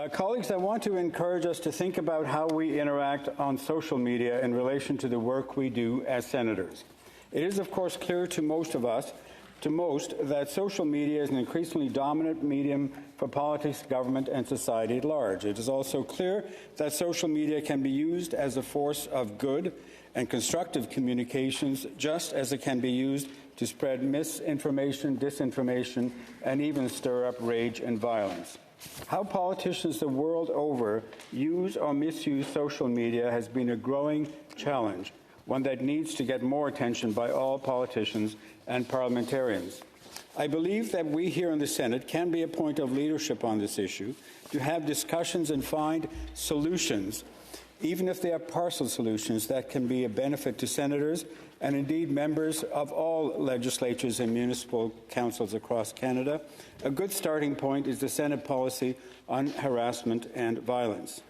Colleagues, I want to encourage us to think about how we interact on social media in relation to the work we do as senators. It is, of course, clear to most of us, that social media is an increasingly dominant medium for politics, government, and society at large. It is also clear that social media can be used as a force of good and constructive communications, just as it can be used to spread misinformation, disinformation, and even stir up rage and violence. How politicians the world over use or misuse social media has been a growing challenge, one that needs to get more attention by all politicians and parliamentarians. I believe that we here in the Senate can be a point of leadership on this issue, to have discussions and find solutions, even if they are partial solutions that can be a benefit to senators and indeed members of all legislatures and municipal councils across Canada. A good starting point is the Senate policy on harassment and violence.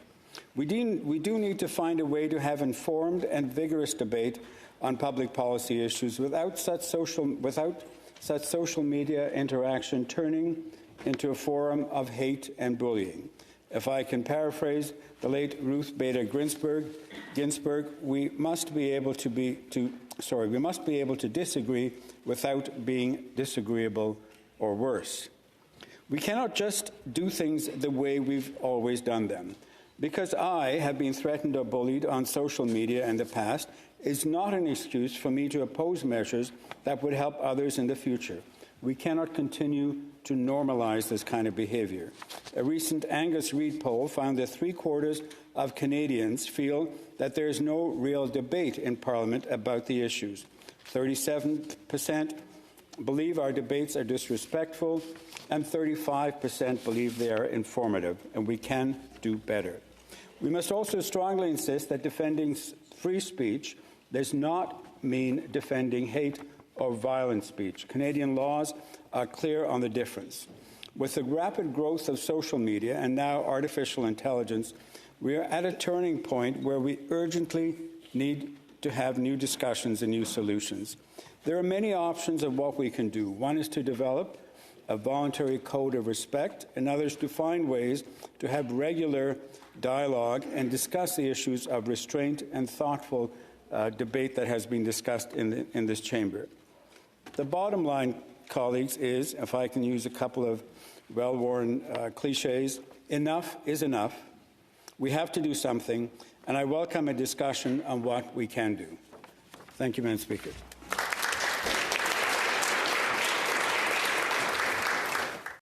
We do need to find a way to have informed and vigorous debate on public policy issues without such social media interaction turning into a forum of hate and bullying. If I can paraphrase the late Ruth Bader Ginsburg, we must be able to disagree without being disagreeable or worse. We cannot just do things the way we've always done them. Because I have been threatened or bullied on social media in the past is not an excuse for me to oppose measures that would help others in the future. We cannot continue to normalize this kind of behavior. A recent Angus Reid poll found that 3/4 of Canadians feel that there is no real debate in Parliament about the issues. 37% believe our debates are disrespectful, and 35% believe they are informative, and we can do better. We must also strongly insist that defending free speech does not mean defending hate or violent speech. Canadian laws are clear on the difference. With the rapid growth of social media and now artificial intelligence, we are at a turning point where we urgently need to have new discussions and new solutions. There are many options of what we can do. One is to develop a voluntary code of respect, and others to find ways to have regular dialogue and discuss the issues of restraint and thoughtful debate that has been discussed in this chamber. The bottom line, colleagues, is, if I can use a couple of well-worn cliches, enough is enough. We have to do something, and I welcome a discussion on what we can do. Thank you, Madam Speaker.